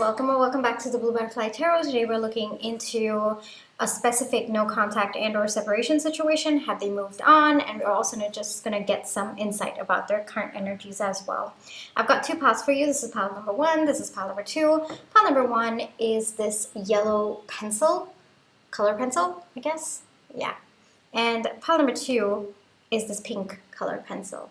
welcome or welcome back to the Blue Butterfly Tarot. Today we're looking into a specific no contact and or separation situation. Have they moved on? And we're also just going to get some insight about their current energies as well. I've got two piles for you. This is pile number one. This is pile number two. Pile number one is this yellow pencil, color pencil, I guess. Yeah. And pile number two is this pink color pencil.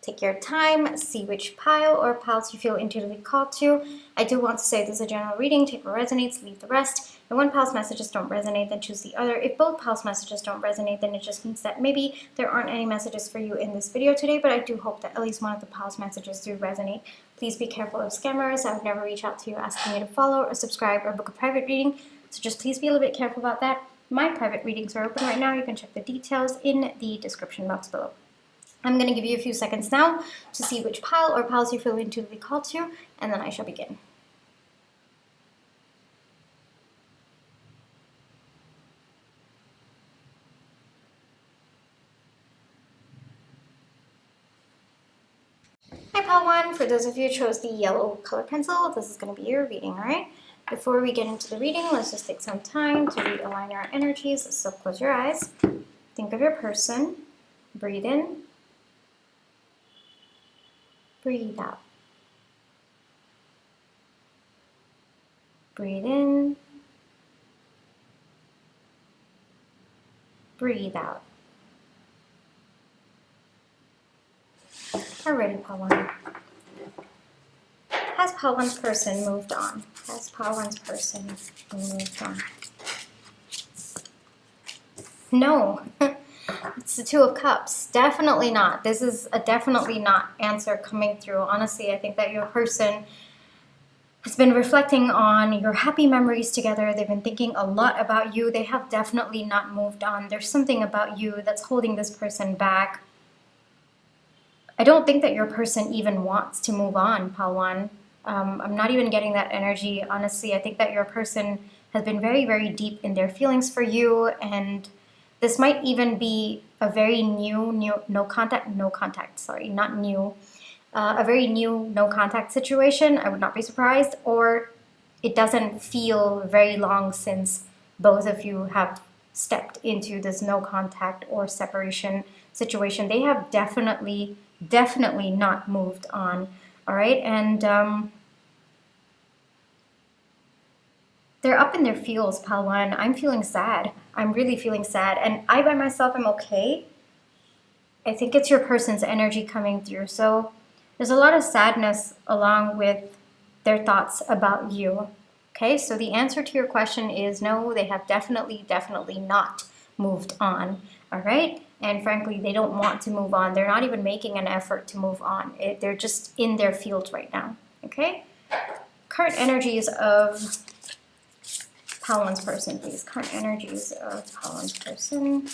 Take your time, see which pile or piles you feel intuitively called to. I do want to say this is a general reading. Take what resonates, leave the rest. If one pile's messages don't resonate, then choose the other. If both piles' messages don't resonate, then it just means that maybe there aren't any messages for you in this video today, but I do hope that at least one of the piles' messages do resonate. Please be careful of scammers. I would never reach out to you asking you to follow or subscribe or book a private reading, so just please be a little bit careful about that. My private readings are open right now. You can check the details in the description box below. I'm going to give you a few seconds now to see which pile or piles you feel intuitively called to, and then I shall begin. Hi, pile one. For those of you who chose the yellow color pencil, this is going to be your reading, all right? Before we get into the reading, let's just take some time to realign our energies. So close your eyes. Think of your person. Breathe in. Breathe out. Breathe in. Breathe out. Alrighty, pile one. Has pile one's person moved on? Has pile one's person moved on? No. It's the Two of Cups. Definitely not. This is a definitely not answer coming through. Honestly, I think that your person has been reflecting on your happy memories together. They've been thinking a lot about you. They have definitely not moved on. There's something about you that's holding this person back. I don't think that your person even wants to move on, pile one. I'm not even getting that energy. Honestly, I think that your person has been very, very deep in their feelings for you, and this might even be a very new no contact situation. I would not be surprised. Or it doesn't feel very long since both of you have stepped into this no contact or separation situation. They have definitely not moved on. All right, and they're up in their feels, pile one. I'm feeling sad. I'm really feeling sad. And I by myself am okay. I think it's your person's energy coming through. So there's a lot of sadness along with their thoughts about you. Okay, so the answer to your question is no, they have definitely not moved on. All right, and frankly, they don't want to move on. They're not even making an effort to move on. They're just in their field right now. Okay, current energies of pile one's person, please. Current energies of pile one's person.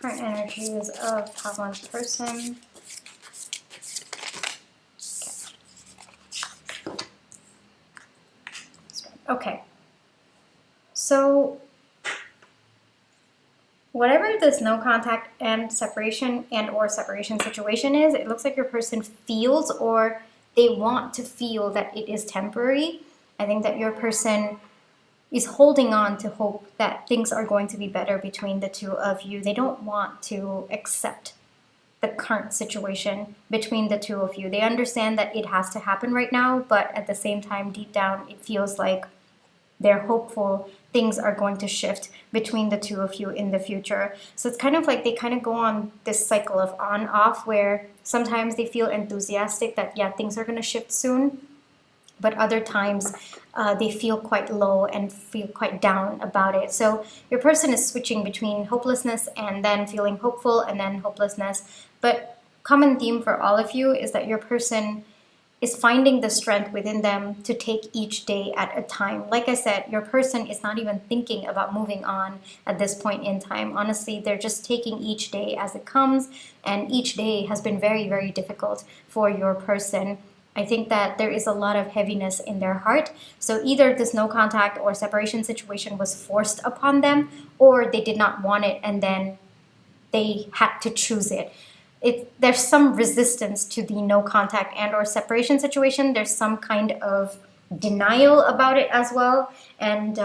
Current energies of pile one's person. Okay. So whatever this no contact and separation or separation situation is, it looks like your person feels, or they want to feel, that it is temporary. I think that your person is holding on to hope that things are going to be better between the two of you. They don't want to accept the current situation between the two of you. They understand that it has to happen right now, but at the same time, deep down, it feels like they're hopeful things are going to shift between the two of you in the future. So it's kind of like they kind of go on this cycle of on-off, where sometimes they feel enthusiastic that, yeah, things are going to shift soon. But other times they feel quite low and feel quite down about it. So your person is switching between hopelessness and then feeling hopeful and then hopelessness. But common theme for all of you is that your person is finding the strength within them to take each day at a time. Like I said, your person is not even thinking about moving on at this point in time. Honestly, they're just taking each day as it comes, and each day has been very, very difficult for your person. I think that there is a lot of heaviness in their heart. So either this no contact or separation situation was forced upon them, or they did not want it and then they had to choose it. there's some resistance to the no contact and or separation situation. There's some kind of denial about it as well. And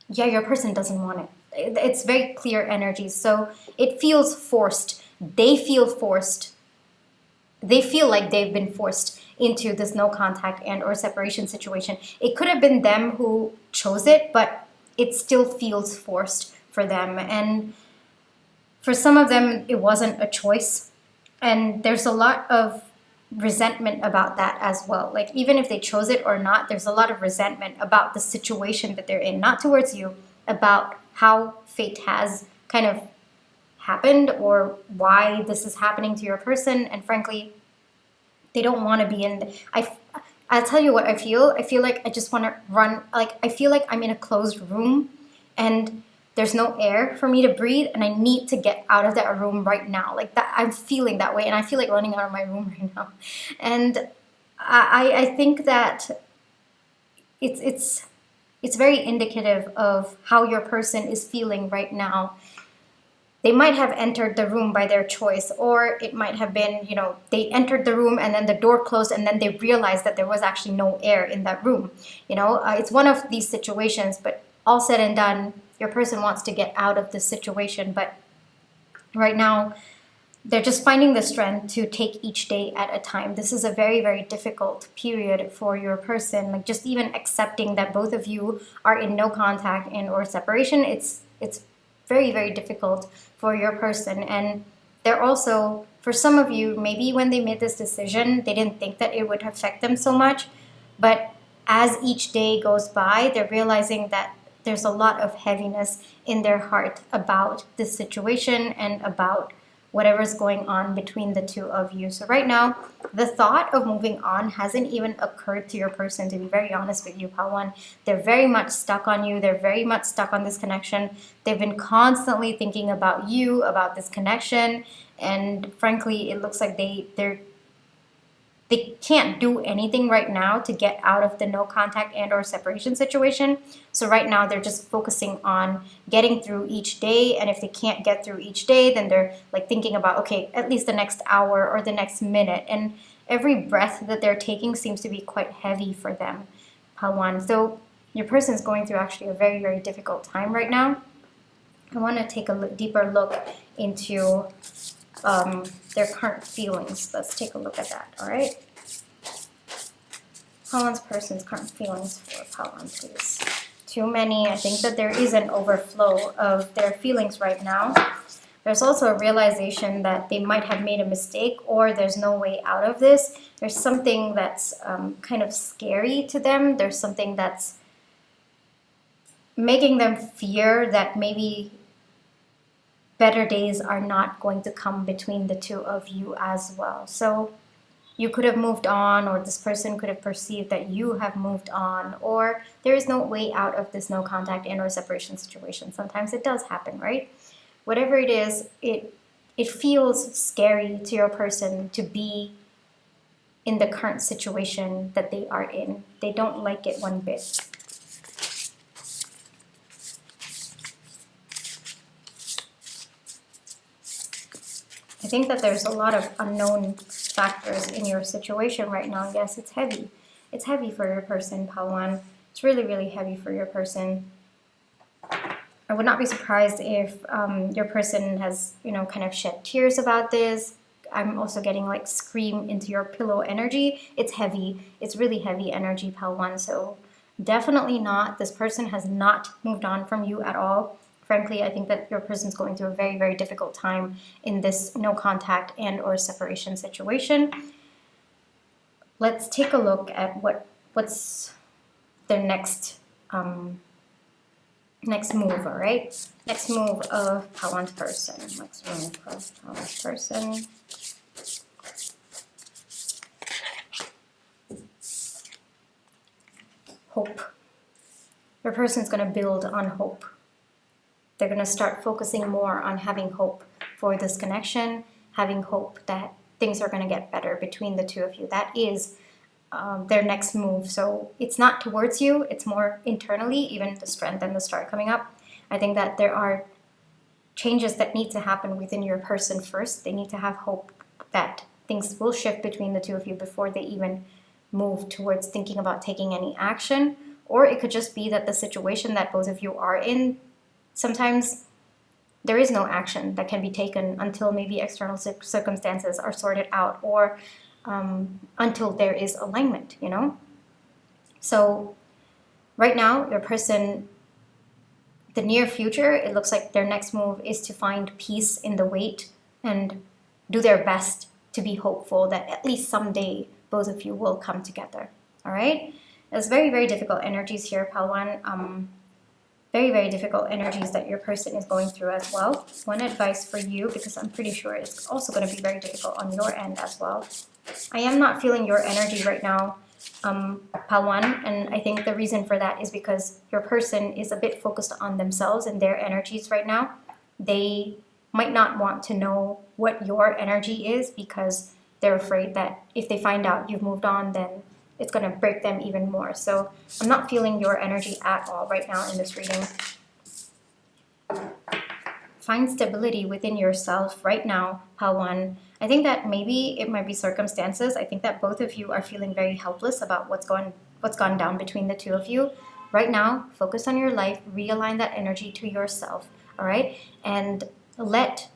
yeah, your person doesn't want it. It's very clear energy. So it feels forced. They feel forced. They feel like they've been forced into this no contact and or separation situation. It could have been them who chose it, but it still feels forced for them. And for some of them, it wasn't a choice. And there's a lot of resentment about that as well. Like, even if they chose it or not, there's a lot of resentment about the situation that they're in, not towards you, about how fate has kind of happened or why this is happening to your person. And frankly, they don't want to be in. I'll tell you what I feel. I feel like I just want to run. Like, I feel like I'm in a closed room and there's no air for me to breathe, and I need to get out of that room right now. Like that, I'm feeling that way, and I feel like running out of my room right now. And I think that it's very indicative of how your person is feeling right now. They might have entered the room by their choice, or it might have been, they entered the room and then the door closed and then they realized that there was actually no air in that room. It's one of these situations, but all said and done, your person wants to get out of this situation. But right now, they're just finding the strength to take each day at a time. This is a very, very difficult period for your person. Like, just even accepting that both of you are in no contact and or separation, it's very, very difficult for your person. And they're also, for some of you, maybe when they made this decision, they didn't think that it would affect them so much. But as each day goes by, they're realizing that there's a lot of heaviness in their heart about this situation and about whatever's going on between the two of you. So right now, the thought of moving on hasn't even occurred to your person, to be very honest with you, Pawan. They're very much stuck on you. They're very much stuck on this connection. They've been constantly thinking about you, about this connection. And frankly, it looks like they can't do anything right now to get out of the no contact and or separation situation. So right now they're just focusing on getting through each day. And if they can't get through each day, then they're like thinking about, okay, at least the next hour or the next minute. And every breath that they're taking seems to be quite heavy for them, Pawan. So your person is going through actually a very, very difficult time right now. I want to take a deeper look into their current feelings. Let's take a look at that, all right? Pawan's person's current feelings for Pawan, please. Too many. I think that there is an overflow of their feelings right now. There's also a realization that they might have made a mistake, or there's no way out of this. There's something that's kind of scary to them. There's something that's making them fear that maybe better days are not going to come between the two of you as well. So you could have moved on, or this person could have perceived that you have moved on, or there is no way out of this no contact and or separation situation. Sometimes it does happen, right? Whatever it is, it feels scary to your person to be in the current situation that they are in. They don't like it one bit. I think that there's a lot of unknown factors in your situation right now. Yes, it's heavy. It's heavy for your person, Pawan. It's really, really heavy for your person. I would not be surprised if your person has, kind of shed tears about this. I'm also getting like scream into your pillow energy. It's heavy. It's really heavy energy, Pawan. So definitely not. This person has not moved on from you at all. Frankly, I think that your person's going through a very, very difficult time in this no contact and or separation situation. Let's take a look at what's their next move, all right? Next move of Pawan's person. Next move of Pawan's person. Hope. Your person's going to build on hope. They're going to start focusing more on having hope for this connection, having hope that things are going to get better between the two of you. That is their next move. So it's not towards you, it's more internally, even the strength and the start coming up. I think that there are changes that need to happen within your person first. They need to have hope that things will shift between the two of you before they even move towards thinking about taking any action. Or it could just be that the situation that both of you are in, sometimes there is no action that can be taken until maybe external circumstances are sorted out, or until there is alignment, you know? So right now, your person, the near future, it looks like their next move is to find peace in the wait and do their best to be hopeful that at least someday both of you will come together. All right? There's very, very difficult energies here, Palwan. Very, very difficult energies that your person is going through as well. One advice for you, because I'm pretty sure it's also going to be very difficult on your end as well. I am not feeling your energy right now, Palwan, and I think the reason for that is because your person is a bit focused on themselves and their energies right now. They might not want to know what your energy is because they're afraid that if they find out you've moved on, then it's going to break them even more. So I'm not feeling your energy at all right now in this reading. Find stability within yourself right now, Palwan. I think that maybe it might be circumstances. I think that both of you are feeling very helpless about what's gone down between the two of you. Right now, focus on your life, realign that energy to yourself, all right? And let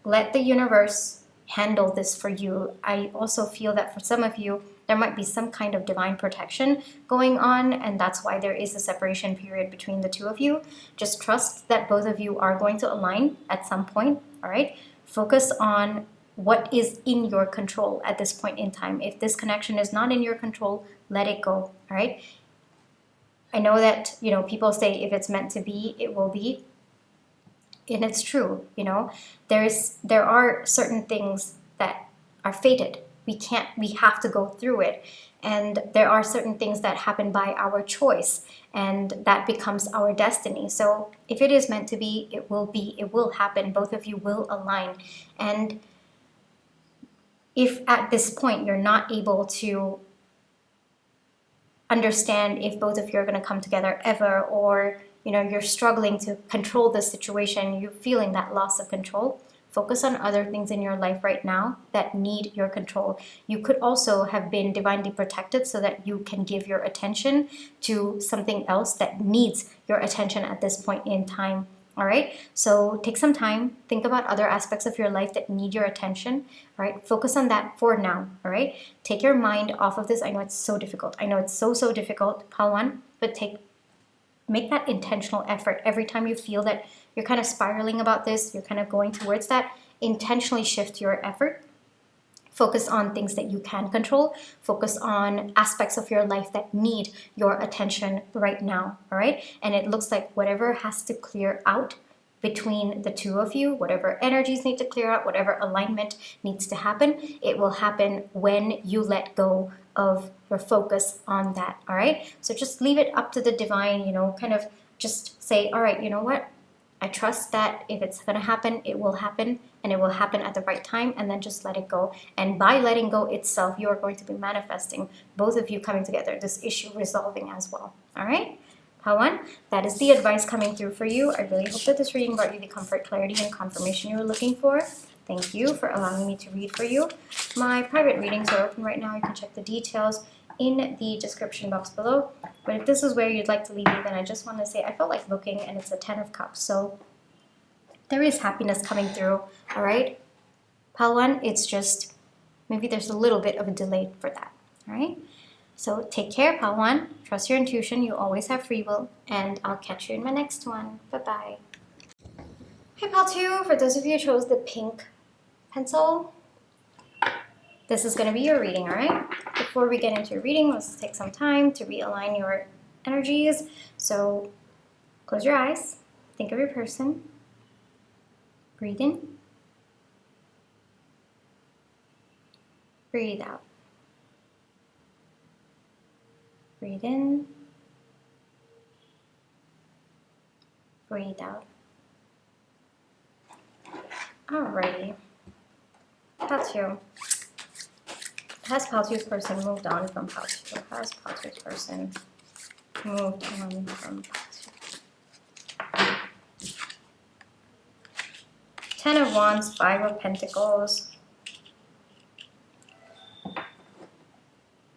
the universe handle this for you. I also feel that for some of you, there might be some kind of divine protection going on, and that's why there is a separation period between the two of you. Just trust that both of you are going to align at some point, all right? Focus on what is in your control at this point in time. If this connection is not in your control, let it go, all right? I know that, you know, people say if it's meant to be, it will be. And it's true, you know. There are certain things that are fated. We have to go through it. And there are certain things that happen by our choice, and that becomes our destiny. So if it is meant to be, it will happen. Both of you will align. And if at this point you're not able to understand if both of you are going to come together ever, or you know, you're struggling to control the situation, you're feeling that loss of control, focus on other things in your life right now that need your control. You could also have been divinely protected so that you can give your attention to something else that needs your attention at this point in time. All right, so take some time, think about other aspects of your life that need your attention. All right, focus on that for now. All right, take your mind off of this. I know it's so difficult. I know it's so difficult, Palwan, but make that intentional effort. Every time you feel that you're kind of spiraling about this, you're kind of going towards that, intentionally shift your effort. Focus on things that you can control. Focus on aspects of your life that need your attention right now, all right? And it looks like whatever has to clear out between the two of you, whatever energies need to clear out, whatever alignment needs to happen, it will happen when you let go of your focus on that, all right? So just leave it up to the divine, you know, kind of just say, all right, you know what? I trust that if it's going to happen, it will happen, and it will happen at the right time, and then just let it go. And by letting go itself, you are going to be manifesting both of you coming together, this issue resolving as well. All right? Pawan, that is the advice coming through for you. I really hope that this reading brought you the comfort, clarity, and confirmation you were looking for. Thank you for allowing me to read for you. My private readings are open right now. You can check the details in the description box below. But if this is where you'd like to leave me, then I just want to say I felt like looking, and it's a 10 of Cups. So there is happiness coming through, all right? Palwan, it's just maybe there's a little bit of a delay for that, all right? So take care, Palwan. Trust your intuition. You always have free will. And I'll catch you in my next one. Bye-bye. Hey, Pal 2. For those of you who chose the pink pencil, this is going to be your reading, all right? Before we get into your reading, let's take some time to realign your energies. So close your eyes. Think of your person. Breathe in. Breathe out. Breathe in. Breathe out. Alrighty. Pal 2. Has Pal 2's person moved on from Pal 2? Has Pal 2's person moved on from Pal 2? Ten of Wands, Five of Pentacles.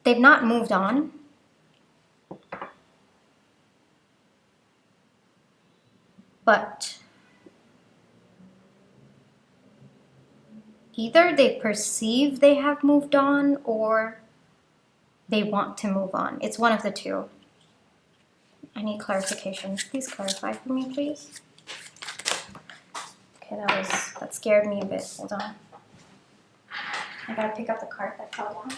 They've not moved on. But either they perceive they have moved on or they want to move on. It's one of the two. I need clarification. Please clarify for me, please. Okay, that scared me a bit. Hold on. I gotta pick up the card that fell down.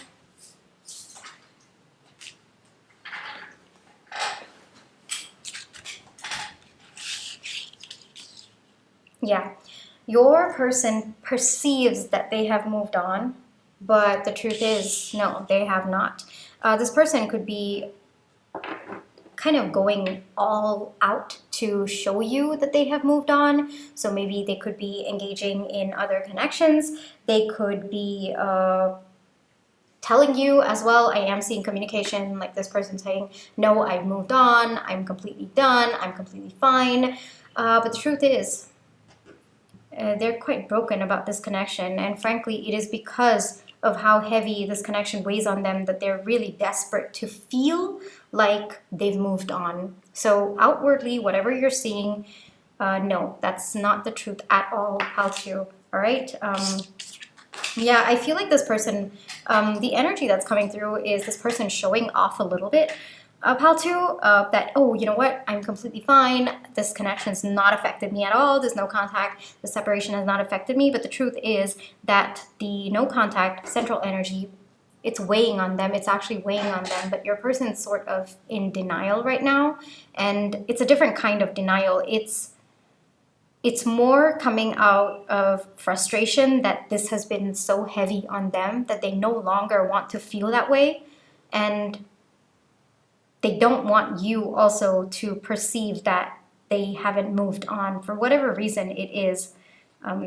Yeah, your person perceives that they have moved on, but the truth is, no, they have not. This person could be kind of going all out to show you that they have moved on. So maybe they could be engaging in other connections. They could be telling you as well. I am seeing communication, like this person saying, no, I've moved on, I'm completely done, I'm completely fine. But the truth is, they're quite broken about this connection, and frankly, it is because of how heavy this connection weighs on them that they're really desperate to feel like they've moved on. So outwardly, whatever you're seeing, no, that's not the truth at all, pal two. All right. Yeah, I feel like this person, the energy that's coming through is this person showing off a little bit. Pal two, that, oh, you know what, I'm completely fine. This connection's not affected me at all. There's no contact. The separation has not affected me. But the truth is that the no contact central energy, it's weighing on them. It's actually weighing on them. But your person's sort of in denial right now. And it's a different kind of denial. It's more coming out of frustration that this has been so heavy on them that they no longer want to feel that way. And they don't want you also to perceive that they haven't moved on for whatever reason it is.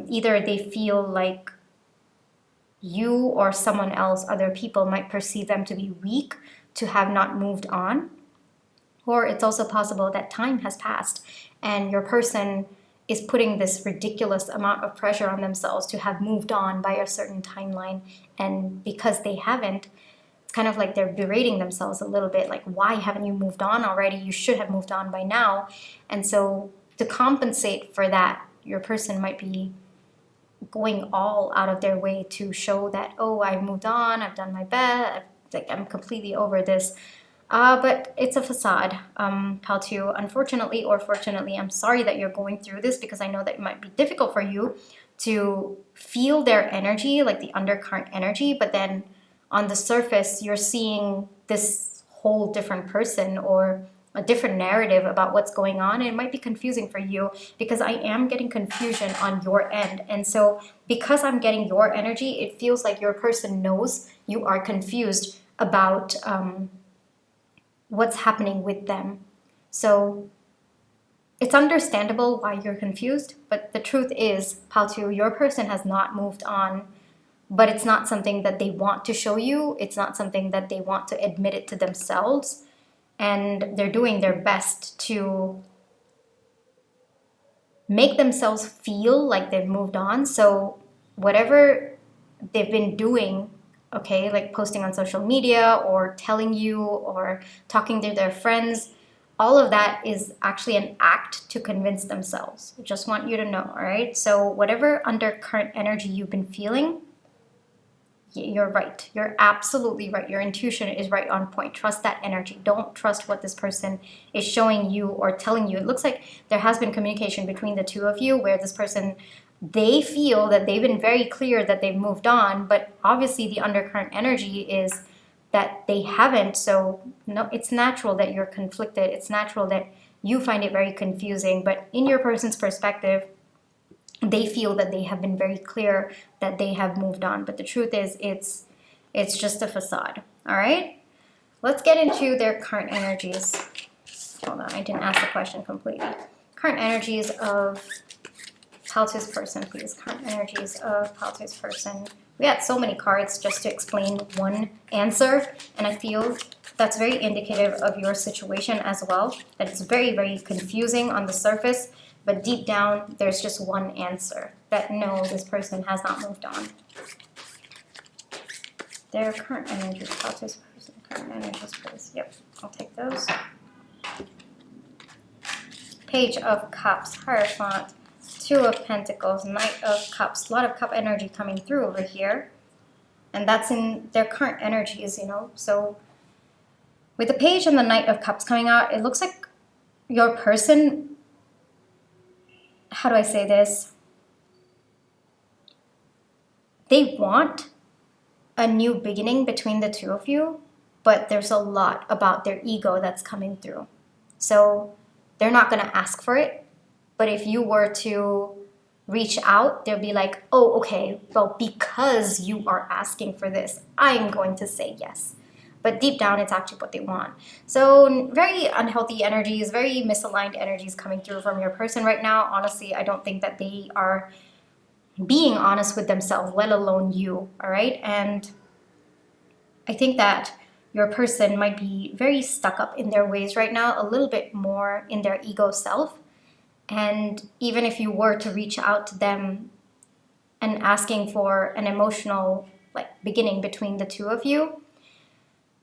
Either they feel like you or someone else, other people, might perceive them to be weak to have not moved on. Or it's also possible that time has passed and your person is putting this ridiculous amount of pressure on themselves to have moved on by a certain timeline. And because they haven't, it's kind of like they're berating themselves a little bit, like, why haven't you moved on already? You should have moved on by now. And so to compensate for that, your person might be going all out of their way to show that, oh, I've moved on, I've done my best, like, I'm completely over this. But it's a facade, pal two. Unfortunately or fortunately, I'm sorry that you're going through this, because I know that it might be difficult for you to feel their energy, like the undercurrent energy, but then on the surface, you're seeing this whole different person or a different narrative about what's going on. And it might be confusing for you because I am getting confusion on your end. And so because I'm getting your energy, it feels like your person knows you are confused about what's happening with them. So it's understandable why you're confused, but the truth is, pal two, your person has not moved on. But it's not something that they want to show you. It's not something that they want to admit it to themselves. And they're doing their best to make themselves feel like they've moved on. So whatever they've been doing, okay, like posting on social media or telling you or talking to their friends, all of that is actually an act to convince themselves. I just want you to know, all right? So whatever undercurrent energy you've been feeling, you're right. You're absolutely right. Your intuition is right on point. Trust that energy. Don't trust what this person is showing you or telling you. It looks like there has been communication between the two of you where this person, they feel that they've been very clear that they've moved on, but obviously the undercurrent energy is that they haven't. So no, it's natural that you're conflicted. It's natural that you find it very confusing, but in your person's perspective, they feel that they have been very clear that they have moved on. But the truth is, it's just a facade. All right? Let's get into their current energies. Hold on, I didn't ask the question completely. Current energies of pal two's person, please. Current energies of pal two's person. We had so many cards just to explain one answer, and I feel that's very indicative of your situation as well. That it's very, very confusing on the surface. But deep down, there's just one answer, that no, this person has not moved on. Their current energy, how to this person, current energy space. Yep, I'll take those. Page of Cups, Hierophant, Two of Pentacles, Knight of Cups. A lot of cup energy coming through over here. And that's in their current energies, you know. So with the Page and the Knight of Cups coming out, it looks like your person, how do I say this? They want a new beginning between the two of you, but there's a lot about their ego that's coming through. So they're not going to ask for it, but if you were to reach out, they'll be like, oh, okay, well, because you are asking for this, I'm going to say yes. But deep down, it's actually what they want. So very unhealthy energies, very misaligned energies coming through from your person right now. Honestly, I don't think that they are being honest with themselves, let alone you, all right? And I think that your person might be very stuck up in their ways right now, a little bit more in their ego self. And even if you were to reach out to them and asking for an emotional beginning between the two of you,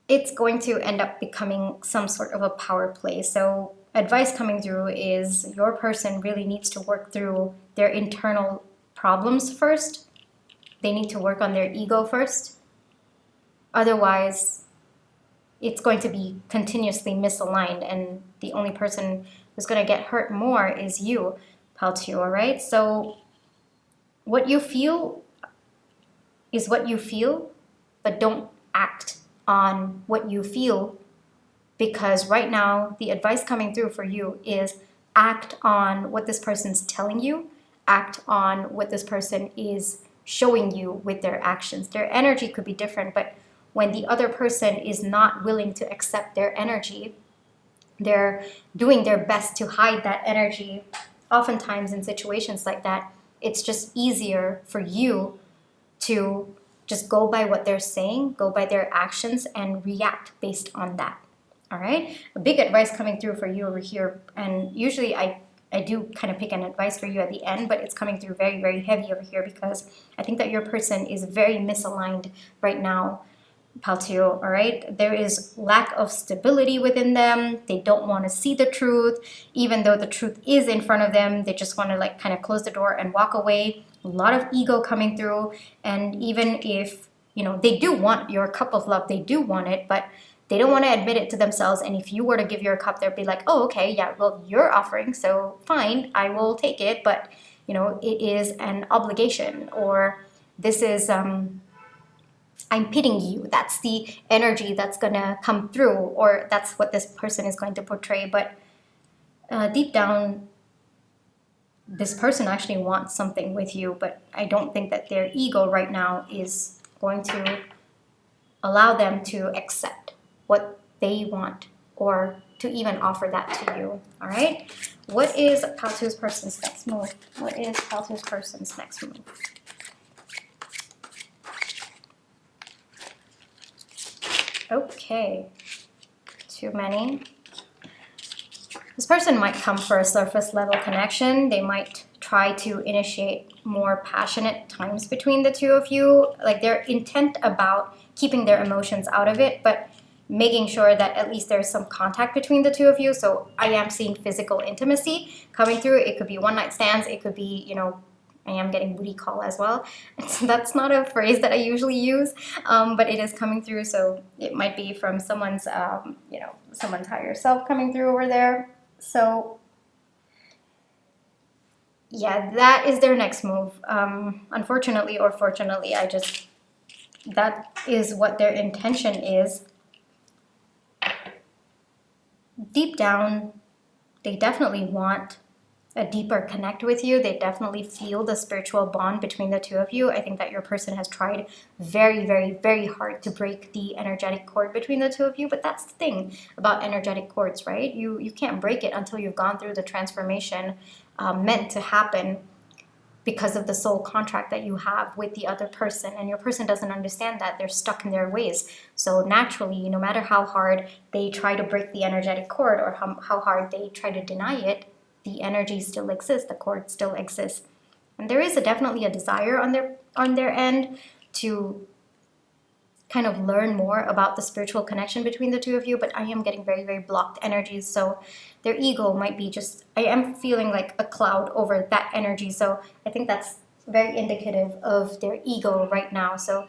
it's going to end up becoming some sort of a power play. So advice coming through is your person really needs to work through their internal problems first. They need to work on their ego first. Otherwise, it's going to be continuously misaligned, and the only person who's going to get hurt more is you, Pile 2, all right? So what you feel is what you feel, but don't act on what you feel, because right now the advice coming through for you is act on what this person's telling you, act on what this person is showing you with their actions. Their energy could be different, but when the other person is not willing to accept their energy, they're doing their best to hide that energy. Oftentimes in situations like that, it's just easier for you to just go by what they're saying, go by their actions, and react based on that. All right? A big advice coming through for you over here, and usually I do kind of pick an advice for you at the end, but it's coming through very, very heavy over here because I think that your person is very misaligned right now, Pile 2, all right? There is lack of stability within them. They don't want to see the truth. Even though the truth is in front of them, they just want to kind of close the door and walk away. A lot of ego coming through. And even if, they do want your cup of love, they do want it, but they don't want to admit it to themselves. And if you were to give your cup, they'd be like, oh, okay, yeah, well, you're offering, so fine, I will take it. But, it is an obligation, or this is... I'm pitying you. That's the energy that's going to come through, or that's what this person is going to portray. But deep down, this person actually wants something with you, but I don't think that their ego right now is going to allow them to accept what they want or to even offer that to you. All right? What is Pile 2's person's next move? What is Pile 2's person's next move? Okay, too many. This person might come for a surface level connection. They might try to initiate more passionate times between the two of you. They're intent about keeping their emotions out of it, but making sure that at least there's some contact between the two of you. So I am seeing physical intimacy coming through. It could be one night stands. It could be, I am getting booty call as well. So that's not a phrase that I usually use, but it is coming through. So it might be from someone's, someone's higher self coming through over there. So yeah, that is their next move. Unfortunately or fortunately, that is what their intention is. Deep down, they definitely want a deeper connect with you. They definitely feel the spiritual bond between the two of you. I think that your person has tried very, very, very hard to break the energetic cord between the two of you. But that's the thing about energetic cords, right? You can't break it until you've gone through the transformation meant to happen because of the soul contract that you have with the other person. And your person doesn't understand that. They're stuck in their ways. So naturally, no matter how hard they try to break the energetic cord or how hard they try to deny it, the energy still exists, the cord still exists. And there is definitely a desire on their end to kind of learn more about the spiritual connection between the two of you, but I am getting very, very blocked energies. So their ego might be just, I am feeling like a cloud over that energy. So I think that's very indicative of their ego right now. So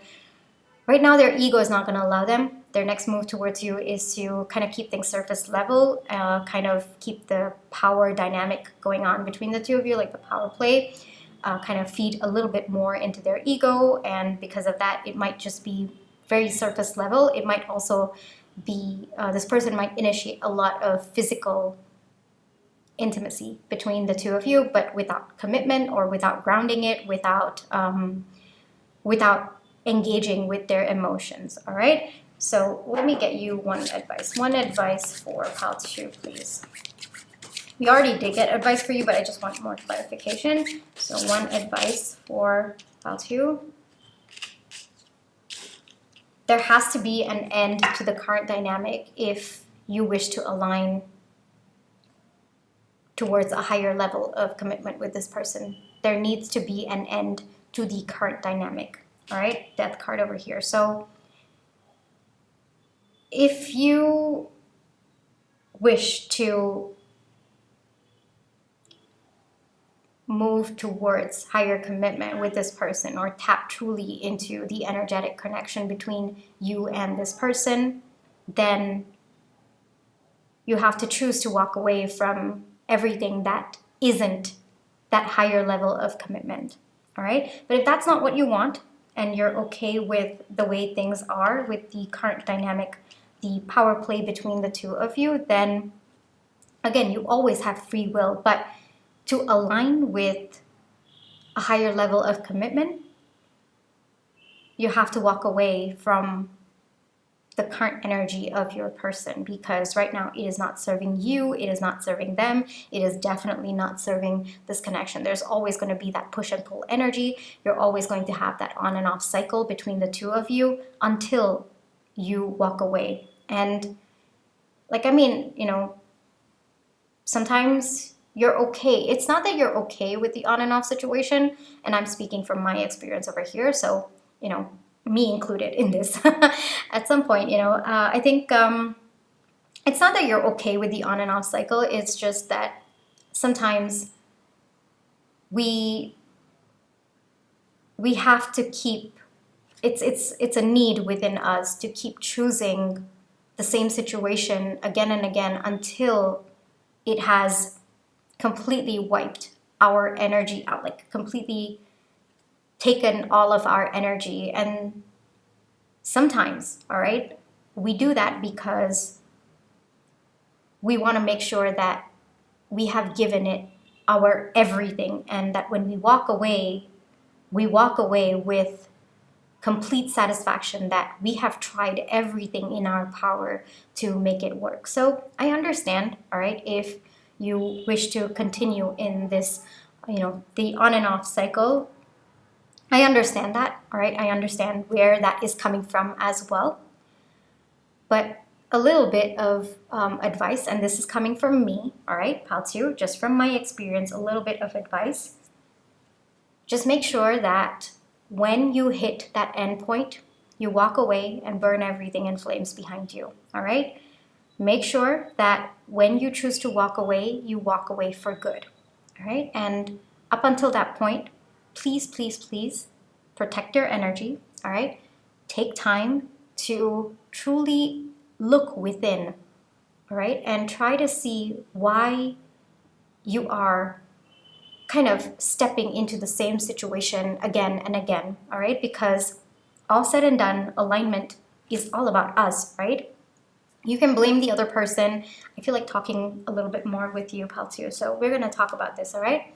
right now their ego is not going to allow them. Their next move towards you is to kind of keep things surface level, kind of keep the power dynamic going on between the two of you, like the power play, kind of feed a little bit more into their ego. And because of that, it might just be very surface level. It might also be, this person might initiate a lot of physical intimacy between the two of you, but without commitment or without grounding it, without engaging with their emotions. All right, so let me get you one advice for pile 2, please. We already did get advice for you, but I just want more clarification. So one advice for pile 2. There has to be an end to the current dynamic if you wish to align towards a higher level of commitment with this person. There needs to be an end to the current dynamic. All right, Death card over here. So if you wish to move towards higher commitment with this person or tap truly into the energetic connection between you and this person, then you have to choose to walk away from everything that isn't that higher level of commitment. All right, but if that's not what you want and you're okay with the way things are, with the current dynamic, the power play between the two of you, then again, you always have free will. But to align with a higher level of commitment, you have to walk away from the current energy of your person, because right now it is not serving you, it is not serving them, it is definitely not serving this connection. There's always going to be that push and pull energy. You're always going to have that on and off cycle between the two of you until you walk away. And like, I mean, you know, sometimes you're okay. It's not that you're okay with the on and off situation, and I'm speaking from my experience over here, so, you know, me included in this at some point, you know, I think it's not that you're okay with the on and off cycle. It's just that sometimes we have to keep, it's a need within us to keep choosing the same situation again and again until it has completely wiped our energy out, like completely taken all of our energy. And sometimes, all right, we do that because we want to make sure that we have given it our everything, and that when we walk away with complete satisfaction that we have tried everything in our power to make it work. So I understand, all right, if you wish to continue in this, you know, the on and off cycle. I understand that, all right? I understand where that is coming from as well. But a little bit of advice, and this is coming from me, all right, pile 2, just from my experience, a little bit of advice. Just make sure that when you hit that end point, you walk away and burn everything in flames behind you, all right? Make sure that when you choose to walk away, you walk away for good, all right? And up until that point, please, please, please protect your energy, all right? Take time to truly look within, all right? And try to see why you are kind of stepping into the same situation again and again, all right? Because all said and done, alignment is all about us, right? You can blame the other person. I feel like talking a little bit more with you, pal 2. So we're going to talk about this, all right?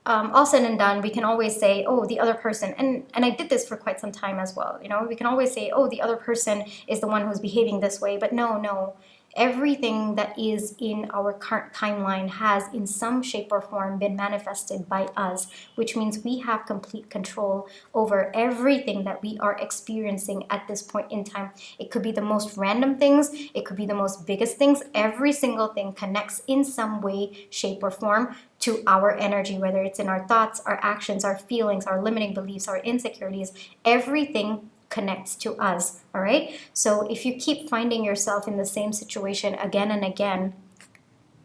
All said and done, we can always say, oh, the other person, and I did this for quite some time as well, you know, we can always say, oh, the other person is the one who's behaving this way, but no, Everything that is in our current timeline has in some shape or form been manifested by us, which means we have complete control over everything that we are experiencing at this point in time. It could be the most random things, it could be the most biggest things. Every single thing connects in some way, shape, or form to our energy, whether it's in our thoughts, our actions, our feelings, our limiting beliefs, our insecurities. Everything connects to us. All right, so if you keep finding yourself in the same situation again and again,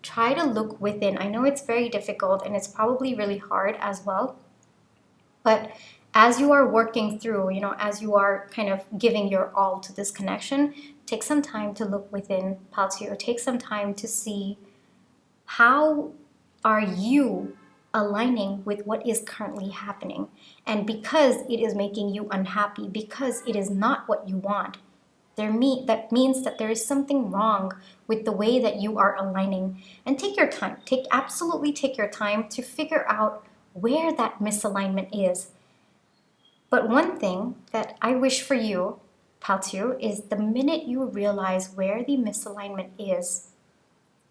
try to look within. I know it's very difficult and it's probably really hard as well, but as you are working through, as you are kind of giving your all to this connection, take some time to look within, Paltio. Take some time to see, how are you aligning with what is currently happening? And because it is making you unhappy, because it is not what you want, that means that there is something wrong with the way that you are aligning. And take your time. Absolutely take your time to figure out where that misalignment is. But one thing that I wish for you, Paltio, is the minute you realize where the misalignment is,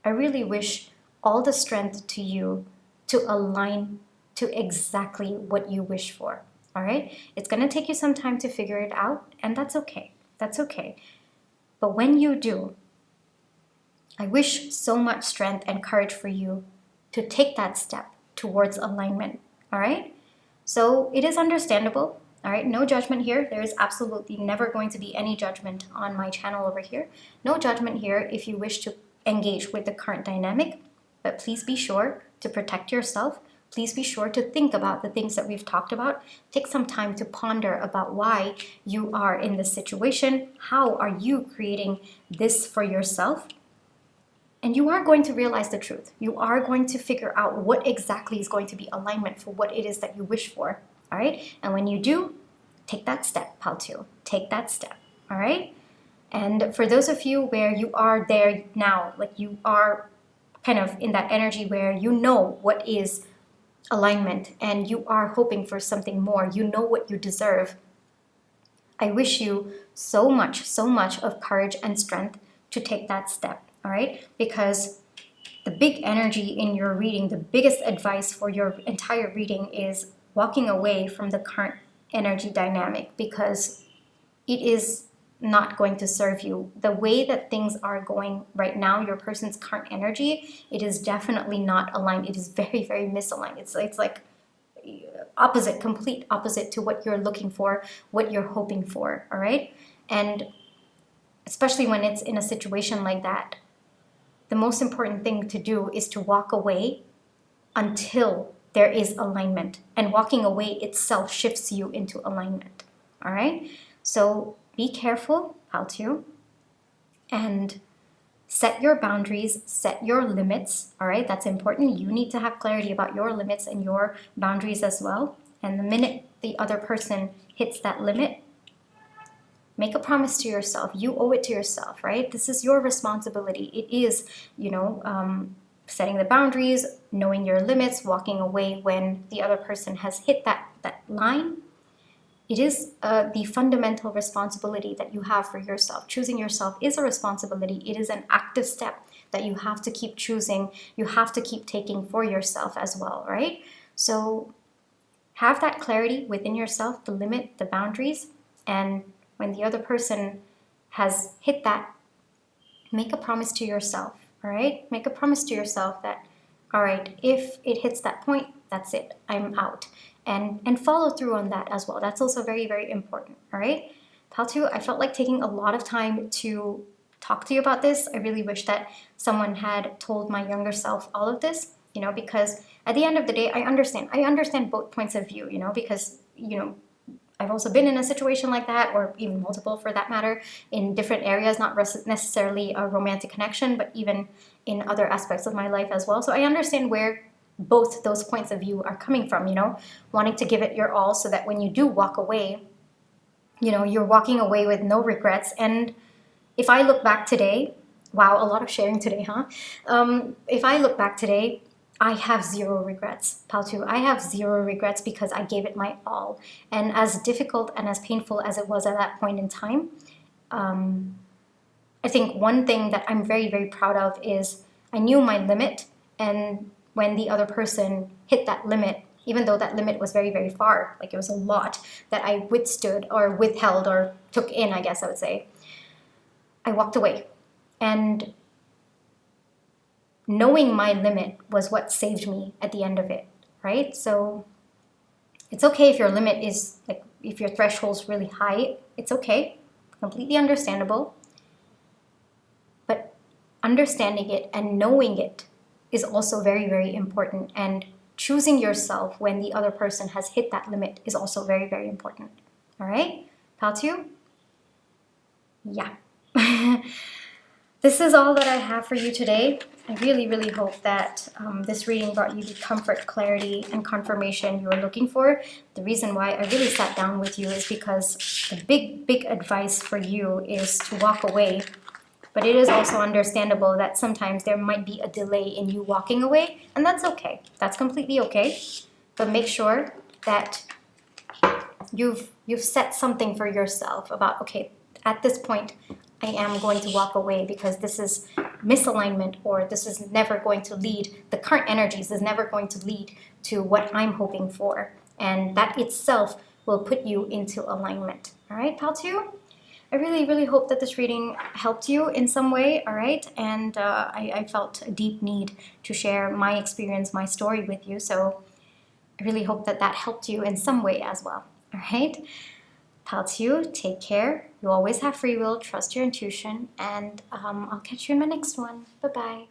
I really wish all the strength to you to align to exactly what you wish for. All right? It's going to take you some time to figure it out, and that's okay. That's okay. But when you do, I wish so much strength and courage for you to take that step towards alignment. All right? So it is understandable. All right, no judgment here. There is absolutely never going to be any judgment on my channel over here. No judgment here if you wish to engage with the current dynamic, but please be sure to protect yourself. Please be sure to think about the things that we've talked about. Take some time to ponder about why you are in this situation. How are you creating this for yourself? And you are going to realize the truth. You are going to figure out what exactly is going to be alignment for what it is that you wish for. All right? And when you do, take that step, Paltio. Take that step. All right? And for those of you where you are there now, like you are kind of in that energy where you know what is alignment and you are hoping for something more, you know what you deserve, I wish you so much of courage and strength to take that step, all right? Because the big energy in your reading, the biggest advice for your entire reading is walking away from the current energy dynamic, because it is not going to serve you. The way that things are going right now, your person's current energy, it is definitely not aligned. It is very, very misaligned. It's like opposite, complete opposite to what you're looking for, what you're hoping for, all right? And especially when it's in a situation like that, the most important thing to do is to walk away until there is alignment. And walking away itself shifts you into alignment, all right? So be careful, Paltio, and set your boundaries, set your limits, all right? That's important. You need to have clarity about your limits and your boundaries as well. And the minute the other person hits that limit, make a promise to yourself. You owe it to yourself, right? This is your responsibility. It is, setting the boundaries, knowing your limits, walking away when the other person has hit that line. It is the fundamental responsibility that you have for yourself. Choosing yourself is a responsibility. It is an active step that you have to keep choosing. You have to keep taking for yourself as well, right? So have that clarity within yourself, the limit, the boundaries, and when the other person has hit that, make a promise to yourself, all right? Make a promise to yourself that, all right, if it hits that point, that's it, I'm out. And follow through on that as well. That's also very, very important, all right? Paltio, I felt like taking a lot of time to talk to you about this. I really wish that someone had told my younger self all of this, because at the end of the day, I understand both points of view, because, I've also been in a situation like that, or even multiple for that matter, in different areas, not necessarily a romantic connection, but even in other aspects of my life as well. So I understand where both those points of view are coming from, wanting to give it your all so that when you do walk away, you're walking away with no regrets. And if I look back today, wow, a lot of sharing today, huh? If I look back today, I have zero regrets, Paltio. I have zero regrets because I gave it my all. And as difficult and as painful as it was at that point in time, I think one thing that I'm very, very proud of is I knew my limit, and when the other person hit that limit, even though that limit was very, very far, like it was a lot that I withstood or withheld or took in, I guess I would say, I walked away. And knowing my limit was what saved me at the end of it, right? So it's okay if your limit is, like, if your threshold's really high, it's okay, completely understandable. But understanding it and knowing it is also very, very important. And choosing yourself when the other person has hit that limit is also very, very important. All right, pal two? Yeah. This is all that I have for you today. I really, really hope that this reading brought you the comfort, clarity, and confirmation you were looking for. The reason why I really sat down with you is because the big, big advice for you is to walk away. But it is also understandable that sometimes there might be a delay in you walking away, and that's okay. That's completely okay. But make sure that you've set something for yourself about, okay, at this point, I am going to walk away because this is misalignment, or this is never going to lead, the current energies is never going to lead to what I'm hoping for. And that itself will put you into alignment. All right, pal two? I really, really hope that this reading helped you in some way, all right? And I felt a deep need to share my experience, my story with you. So I really hope that that helped you in some way as well, all right? Pal two, take care. You always have free will, trust your intuition, and I'll catch you in my next one. Bye-bye.